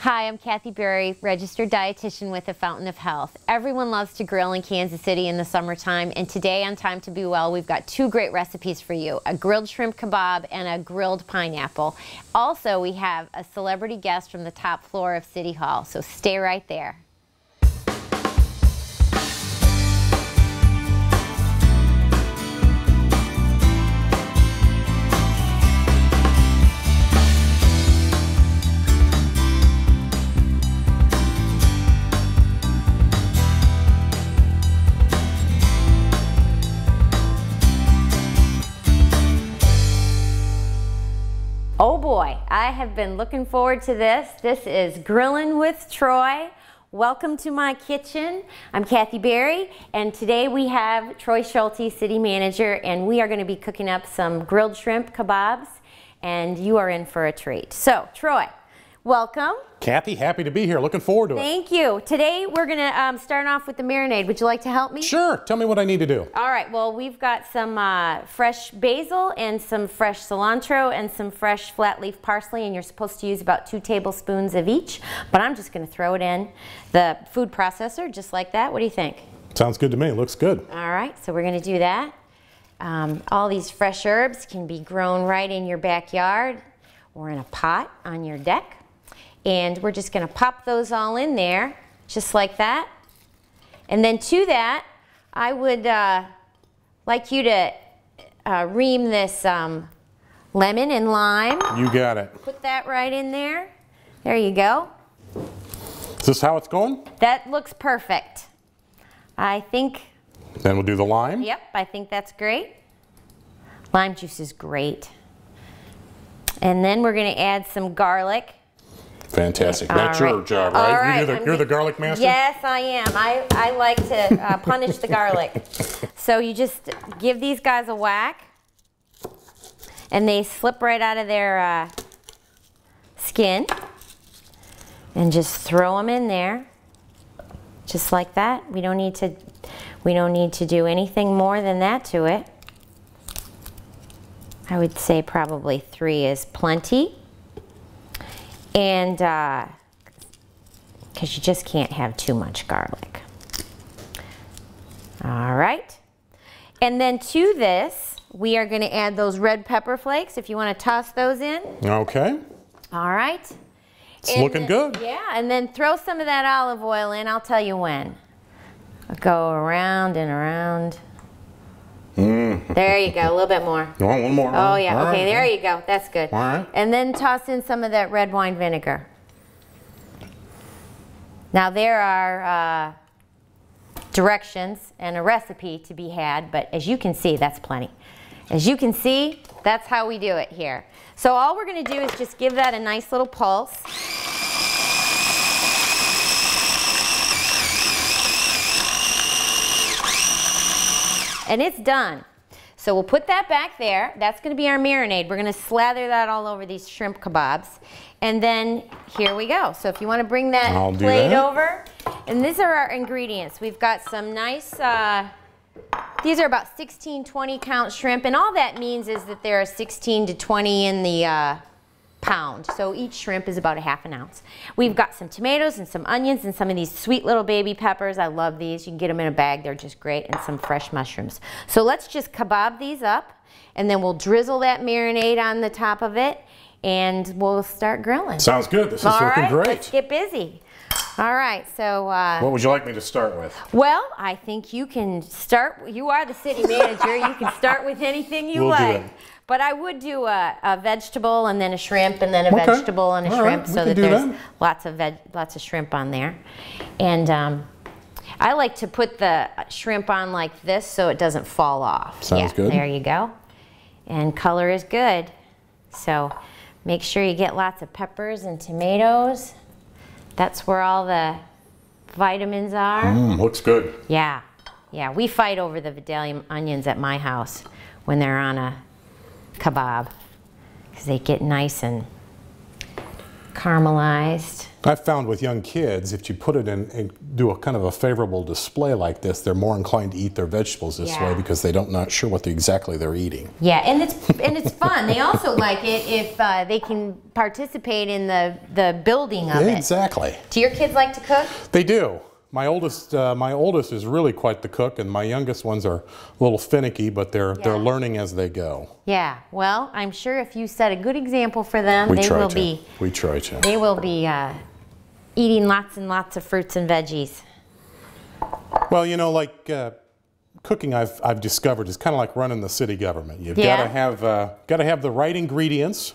Hi, I'm Kathy Berry, registered dietitian with the Fountain of Health. Everyone loves to grill in Kansas City in the summertime, and today on Time to Be Well, we've got two great recipes for you, a grilled shrimp kebab and a grilled pineapple. Also, we have a celebrity guest from the top floor of City Hall, so stay right there. Oh boy, I have been looking forward to this. This is Grillin' with Troy. Welcome to my kitchen. I'm Kathy Berry, and today we have Troy Schulte, City Manager, and we are going to be cooking up some grilled shrimp kebabs, and you are in for a treat. So, Troy, welcome. Kathy, happy to be here. Looking forward to it. Thank you. Today we're going to start off with the marinade. Would you like to help me? Sure. Tell me what I need to do. All right. Well, we've got some fresh basil and some fresh cilantro and some fresh flat leaf parsley, and you're supposed to use about 2 tablespoons of each, but I'm just going to throw it in the food processor just like that. What do you think? Sounds good to me. Looks good. All right. So we're going to do that. All these fresh herbs can be grown right in your backyard or in a pot on your deck. And we're just going to pop those all in there, just like that. And then to that, I would like you to ream this lemon and lime. You got it. Put that right in there. There you go. Is this how it's going? That looks perfect. I think. Then we'll do the lime. Yep, I think that's great. Lime juice is great. And then we're going to add some garlic. Fantastic. That's your job, right? All right. You're the garlic master? Yes, I am. I like to punish the garlic. So you just give these guys a whack, and they slip right out of their skin, and just throw them in there, just like that. We don't need to do anything more than that to it. I would say probably 3 is plenty. And because you just can't have too much garlic. All right. And then to this, we are going to add those red pepper flakes, if you want to toss those in. Okay. All right. It's looking good. Yeah, and then throw some of that olive oil in. I'll tell you when. Go around and around. There you go, a little bit more. You want one more? Oh yeah, all okay, right. there you go, that's good. All right. And then toss in some of that red wine vinegar. Now there are directions and a recipe to be had, but as you can see, that's plenty. As you can see, that's how we do it here. So all we're gonna do is just give that a nice little pulse. And it's done. So we'll put that back there. That's going to be our marinade. We're going to slather that all over these shrimp kebabs. And then here we go. So if you want to bring that plate over. And these are our ingredients. We've got some nice, these are about 16, 20 count shrimp. And all that means is that there are 16 to 20 in the pound. So each shrimp is about 1/2 ounce. We've got some tomatoes and some onions and some of these sweet little baby peppers. I love these. You can get them in a bag. They're just great. And some fresh mushrooms. So let's just kebab these up, and then we'll drizzle that marinade on the top of it, and we'll start grilling. Sounds good. This is looking great. Let's get busy. All right, so what would you like me to start with? Well, I think you can start. You are the city manager. You can start with anything you like. But I would do a vegetable and then a shrimp and then a vegetable and a shrimp, so that there's lots of shrimp on there. And I like to put the shrimp on like this so it doesn't fall off. Sounds good. There you go. And color is good. So make sure you get lots of peppers and tomatoes. That's where all the vitamins are. Looks good. Yeah. Yeah, we fight over the Vidalian onions at my house when they're on a kebab, because they get nice and caramelized. I've found with young kids, if you put it in and do a kind of a favorable display like this, they're more inclined to eat their vegetables this way because they don't not sure what exactly they're eating. Yeah, and it's fun. They also like it if they can participate in the building of it. Exactly. Do your kids like to cook? They do. My oldest is really quite the cook, and my youngest ones are a little finicky, but they're learning as they go. Yeah. Well, I'm sure if you set a good example for them, We try to. They will be eating lots and lots of fruits and veggies. Well, you know, like cooking, I've discovered is kind of like running the city government. You've got to have the right ingredients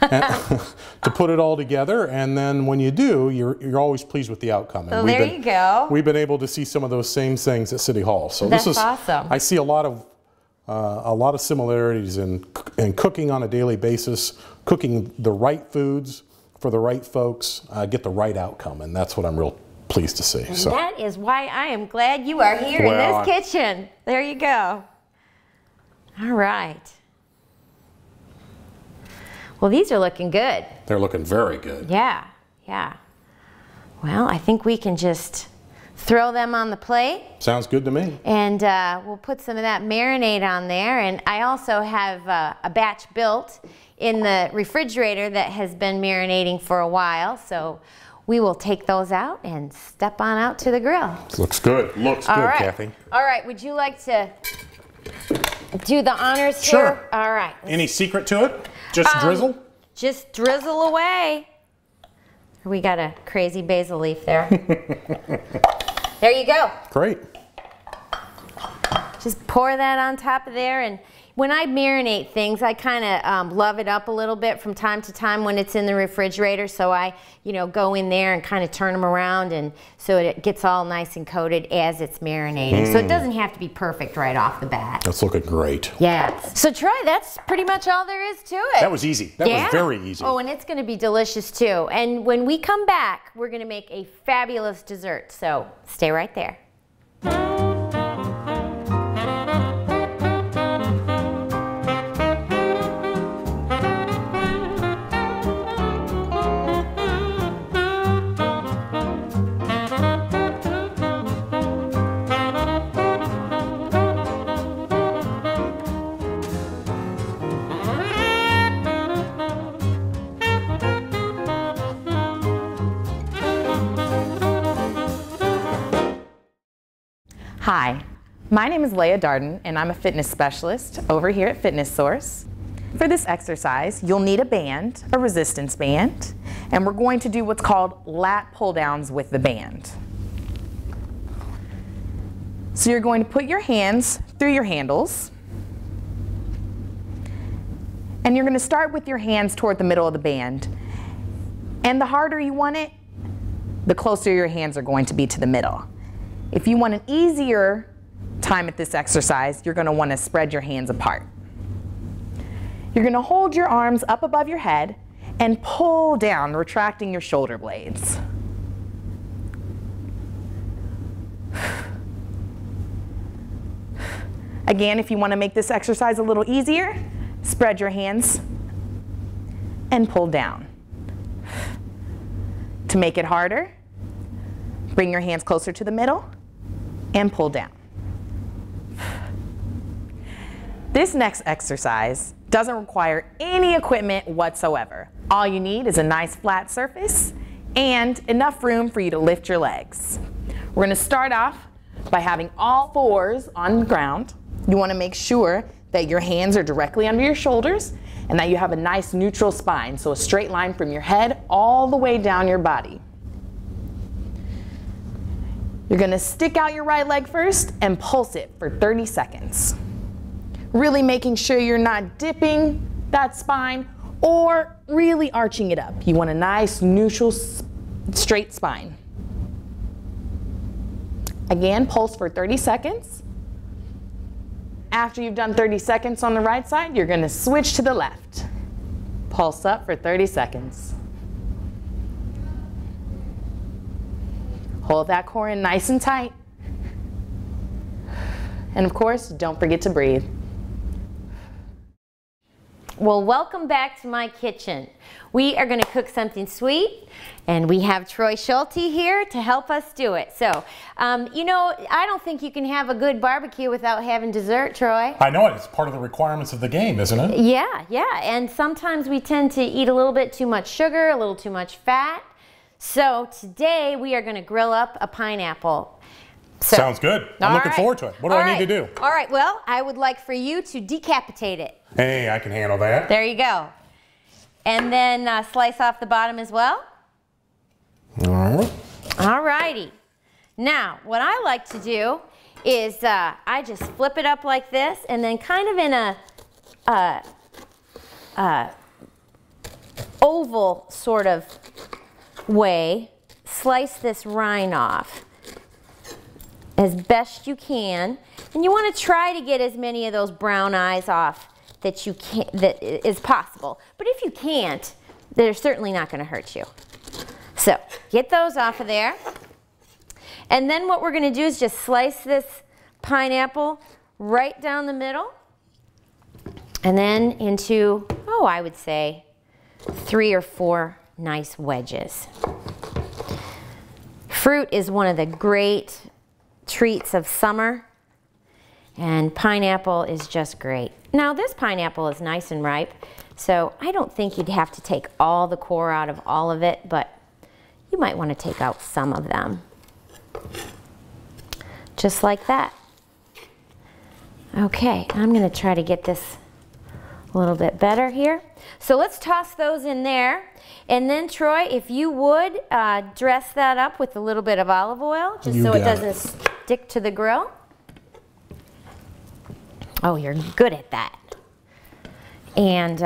to put it all together, and then when you do, you're always pleased with the outcome. And so there you go. We've been able to see some of those same things at City Hall. So that's awesome. I see a lot of similarities in cooking on a daily basis, cooking the right foods for the right folks, get the right outcome, and that's what I'm real pleased to see. And that is why I am glad you are here in this kitchen. There you go. All right. Well, these are looking good. They're looking very good. Yeah, yeah. Well, I think we can just throw them on the plate. Sounds good to me. And we'll put some of that marinade on there. And I also have a batch built in the refrigerator that has been marinating for a while. So we will take those out and step on out to the grill. Looks good. Looks good, Kathy. All right. Would you like to do the honors here? Sure. All right. Any secret to it? Just drizzle? Just drizzle away. We got a crazy basil leaf there. There you go. Great. Just pour that on top of there, and when I marinate things, I kind of love it up a little bit from time to time when it's in the refrigerator. So I, go in there and kind of turn them around, and so it gets all nice and coated as it's marinating. So it doesn't have to be perfect right off the bat. That's looking great. Yeah. So Troy, that's pretty much all there is to it. That was easy. That was very easy. Oh, and it's going to be delicious too. And when we come back, we're going to make a fabulous dessert. So stay right there. Hi, my name is Leah Darden, and I'm a fitness specialist over here at Fitness Source. For this exercise, you'll need a band, a resistance band, and we're going to do what's called lat pull downs with the band. So you're going to put your hands through your handles, and you're going to start with your hands toward the middle of the band. And the harder you want it, the closer your hands are going to be to the middle. If you want an easier time at this exercise, you're going to want to spread your hands apart. You're going to hold your arms up above your head and pull down, retracting your shoulder blades. Again, if you want to make this exercise a little easier, spread your hands and pull down. To make it harder, bring your hands closer to the middle and pull down. This next exercise doesn't require any equipment whatsoever. All you need is a nice flat surface and enough room for you to lift your legs. We're going to start off by having all fours on the ground. You want to make sure that your hands are directly under your shoulders and that you have a nice neutral spine, so a straight line from your head all the way down your body. You're going to stick out your right leg first and pulse it for 30 seconds. Really making sure you're not dipping that spine or really arching it up. You want a nice, neutral, straight spine. Again, pulse for 30 seconds. After you've done 30 seconds on the right side, you're going to switch to the left. Pulse up for 30 seconds. Hold that core in nice and tight. And of course, don't forget to breathe. Well, welcome back to my kitchen. We are going to cook something sweet, and we have Troy Schulte here to help us do it. So, you know, I don't think you can have a good barbecue without having dessert, Troy. I know it. It's part of the requirements of the game, isn't it? Yeah, yeah. And sometimes we tend to eat a little bit too much sugar, a little too much fat. So today we are going to grill up a pineapple. So, sounds good. I'm looking forward to it. What do I need to do? All right, well, I would like for you to decapitate it. Hey, I can handle that. There you go. And then slice off the bottom as well. All right. All righty. Now, what I like to do is I just flip it up like this, and then kind of in a oval sort of way, slice this rind off as best you can. And you want to try to get as many of those brown eyes off that you can, that is possible. But if you can't, they're certainly not going to hurt you. So get those off of there. And then what we're going to do is just slice this pineapple right down the middle, and then into, oh, I would say 3 or 4 nice wedges. Fruit is one of the great treats of summer, and pineapple is just great. Now this pineapple is nice and ripe, so I don't think you'd have to take all the core out of all of it, but you might want to take out some of them. Just like that. Okay, I'm going to try to get this a little bit better here. So let's toss those in there. And then Troy, if you would dress that up with a little bit of olive oil, just so it doesn't stick to the grill. Oh, you're good at that. And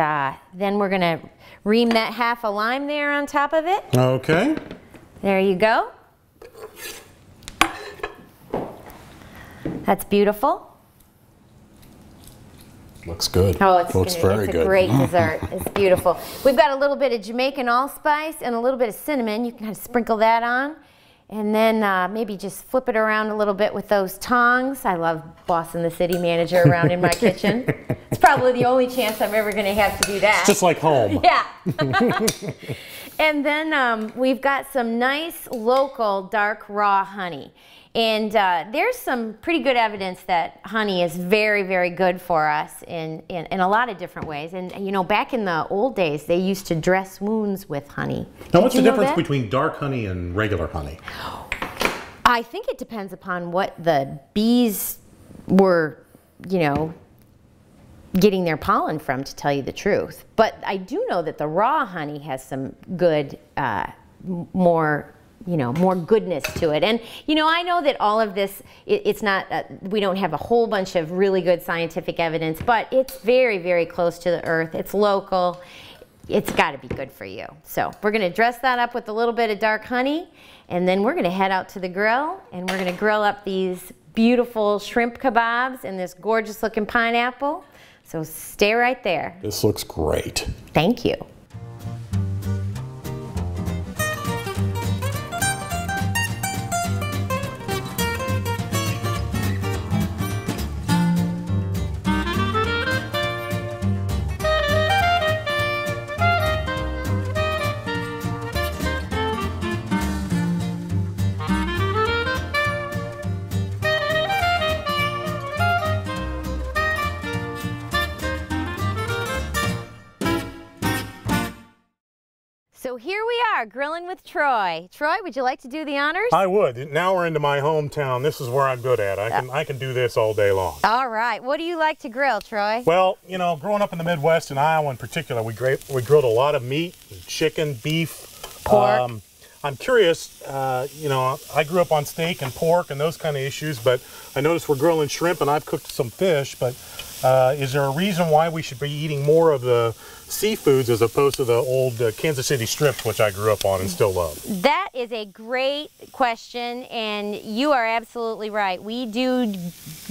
then we're going to ream that half a lime there on top of it. Okay. There you go. That's beautiful. Looks good. Oh, it's very good. It's a great dessert. It's beautiful. We've got a little bit of Jamaican allspice and a little bit of cinnamon. You can kind of sprinkle that on. And then maybe just flip it around a little bit with those tongs. I love bossing the city manager around in my kitchen. It's probably the only chance I'm ever going to have to do that. It's just like home. Yeah. And then we've got some nice local dark raw honey. And there's some pretty good evidence that honey is very, very good for us in a lot of different ways. And you know, back in the old days, they used to dress wounds with honey. Now, what's the difference between dark honey and regular honey? I think it depends upon what the bees were, you know, getting their pollen from, to tell you the truth. But I do know that the raw honey has some good, more goodness to it. And, you know, I know that all of this, it's not, we don't have a whole bunch of really good scientific evidence, but it's very, very close to the earth. It's local. It's got to be good for you. So we're going to dress that up with a little bit of dark honey, and then we're going to head out to the grill, and we're going to grill up these beautiful shrimp kebabs and this gorgeous looking pineapple. So stay right there. This looks great. Thank you. So here we are, grilling with Troy. Troy, would you like to do the honors? I would. Now we're into my hometown. This is where I'm good at. I can do this all day long. All right. What do you like to grill, Troy? Well, you know, growing up in the Midwest, in Iowa in particular, we grilled a lot of meat, chicken, beef, pork. I'm curious, you know, I grew up on steak and pork and those kind of issues, but I noticed we're grilling shrimp and I've cooked some fish, but is there a reason why we should be eating more of the seafoods as opposed to the old Kansas City strips, which I grew up on and still love? That is a great question, and you are absolutely right. We do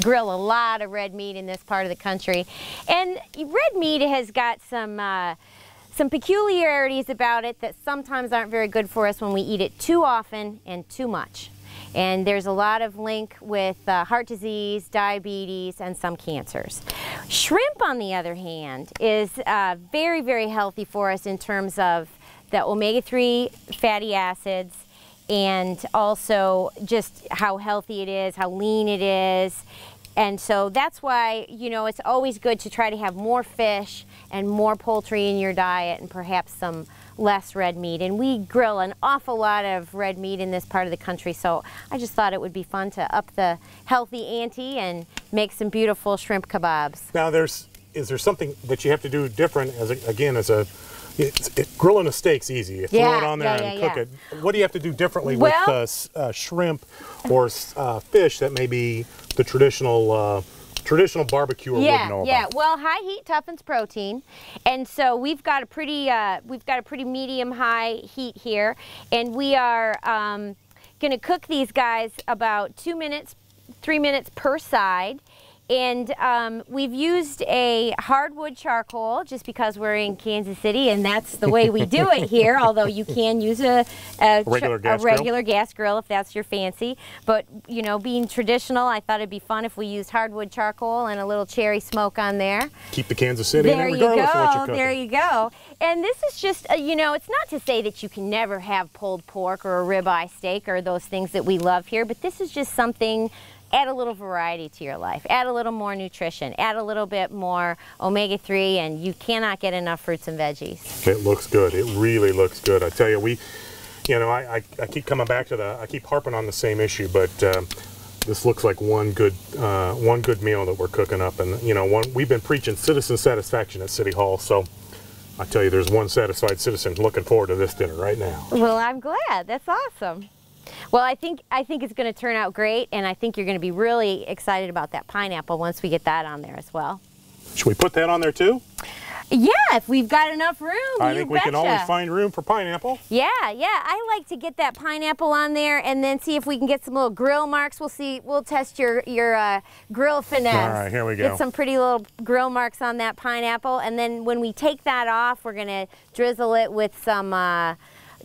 grill a lot of red meat in this part of the country, and red meat has got some peculiarities about it that sometimes aren't very good for us when we eat it too often and too much. And there's a lot of link with heart disease, diabetes, and some cancers. Shrimp, on the other hand, is very, very healthy for us in terms of the omega-3 fatty acids, and also just how healthy it is, how lean it is. And so that's why, you know, it's always good to try to have more fish and more poultry in your diet, and perhaps some less red meat. And we grill an awful lot of red meat in this part of the country, so I just thought it would be fun to up the healthy ante and make some beautiful shrimp kebabs. Now, is there something that you have to do different grilling a steak's easy. You throw it on there and cook it. What do you have to do differently with shrimp or fish that may be the traditional barbecuer wouldn't know about? Well, high heat toughens protein, and so we've got a pretty medium high heat here, and we are going to cook these guys about 2 minutes, 3 minutes per side. And we've used a hardwood charcoal just because we're in Kansas City and that's the way we do it here, although you can use a regular gas grill if that's your fancy. But, you know, being traditional, I thought it'd be fun if we used hardwood charcoal and a little cherry smoke on there. Keep the Kansas City in there regardless of what you're cooking. There you go. And this is just, you know, it's not to say that you can never have pulled pork or a ribeye steak or those things that we love here, but this is just something. Add a little variety to your life, add a little more nutrition, add a little bit more omega-3, and you cannot get enough fruits and veggies. It looks good. It really looks good. I tell you, I keep coming back to I keep harping on the same issue, but this looks like one good meal that we're cooking up. And, you know, we've been preaching citizen satisfaction at City Hall, so I tell you, there's one satisfied citizen looking forward to this dinner right now. Well, I'm glad. That's awesome. Well, I think it's going to turn out great, and I think you're going to be really excited about that pineapple once we get that on there as well. Should we put that on there too? Yeah, if we've got enough room. I think we can always find room for pineapple. Yeah, I like to get that pineapple on there and then see if we can get some little grill marks. We'll test your grill finesse. All right, here we go. Get some pretty little grill marks on that pineapple, and then when we take that off, we're going to drizzle it with some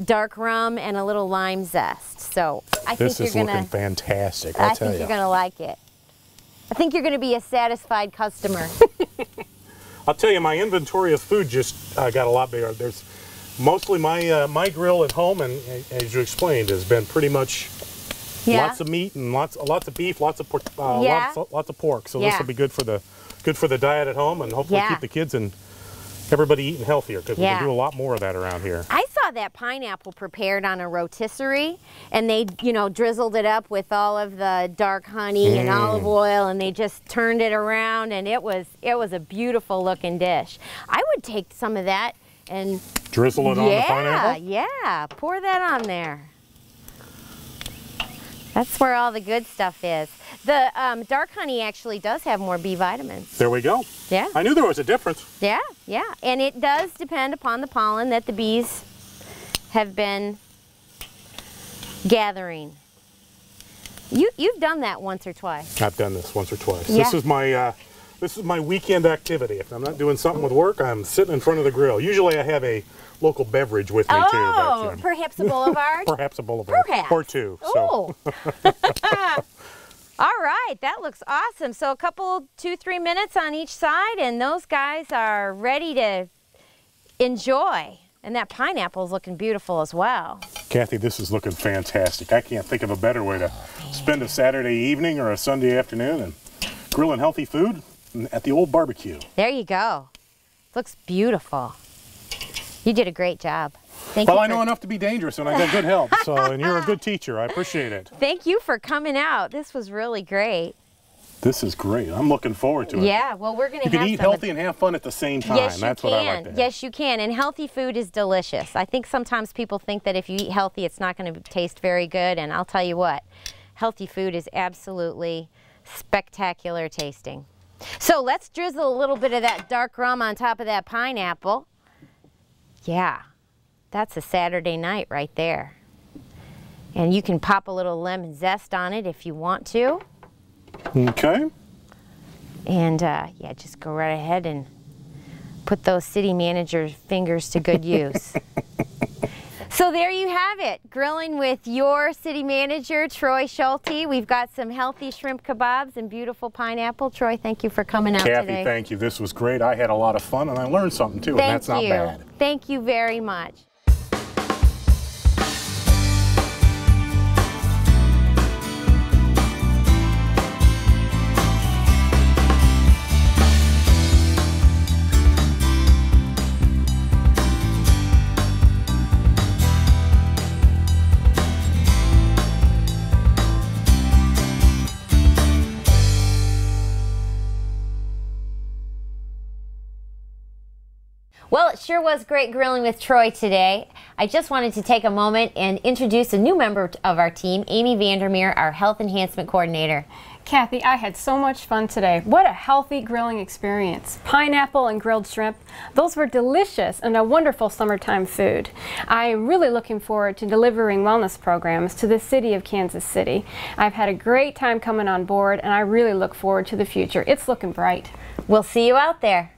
dark rum and a little lime zest. So I think you're gonna. This is looking fantastic. I tell you. You're gonna like it. I think you're gonna be a satisfied customer. I'll tell you, my inventory of food just got a lot bigger. There's mostly my grill at home, and as you explained, has been pretty much lots of meat and lots of beef, lots of pork. Lots of pork. So this will be good for the diet at home, and hopefully keep the kids and everybody eating healthier, because we can do a lot more of that around here. I saw that pineapple prepared on a rotisserie, and they, you know, drizzled it up with all of the dark honey and olive oil, and they just turned it around, and it was a beautiful looking dish. I would take some of that and drizzle it on the pineapple? Yeah, pour that on there. That's where all the good stuff is. The dark honey actually does have more B vitamins. There we go. Yeah. I knew there was a difference. Yeah. And it does depend upon the pollen that the bees have been gathering. You've done that once or twice. I've done this once or twice. Yeah. This is my weekend activity. If I'm not doing something with work, I'm sitting in front of the grill. Usually I have a local beverage with me too. Oh, perhaps a Boulevard? Perhaps a Boulevard. Perhaps. Or two. Oh. All right, that looks awesome. So a couple, 2-3 minutes on each side, and those guys are ready to enjoy. And that pineapple is looking beautiful as well. Kathy, this is looking fantastic. I can't think of a better way to spend a Saturday evening or a Sunday afternoon and grilling healthy food at the old barbecue. There you go. Looks beautiful. You did a great job. Thank you. Well, I know enough to be dangerous, and I got good help. And you're a good teacher. I appreciate it. Thank you for coming out. This was really great. This is great. I'm looking forward to it. Yeah, well, we're going to have You can eat healthy and have fun at the same time. Yes, That's what I like to have. Yes, you can. And healthy food is delicious. I think sometimes people think that if you eat healthy, it's not going to taste very good. And I'll tell you what, healthy food is absolutely spectacular tasting. So let's drizzle a little bit of that dark rum on top of that pineapple. Yeah, that's a Saturday night right there. And you can pop a little lemon zest on it if you want to. Okay. And yeah, just go right ahead and put those city manager's fingers to good use. So there you have it, grilling with your city manager, Troy Schulte. We've got some healthy shrimp kebabs and beautiful pineapple. Troy, thank you for coming out today. Kathy, thank you. This was great. I had a lot of fun and I learned something too, and that's not bad. Thank you very much. Well, it sure was great grilling with Troy today. I just wanted to take a moment and introduce a new member of our team, Amy Vandermeer, our Health Enhancement Coordinator. Kathy, I had so much fun today. What a healthy grilling experience. Pineapple and grilled shrimp, those were delicious and a wonderful summertime food. I'm really looking forward to delivering wellness programs to the city of Kansas City. I've had a great time coming on board and I really look forward to the future. It's looking bright. We'll see you out there.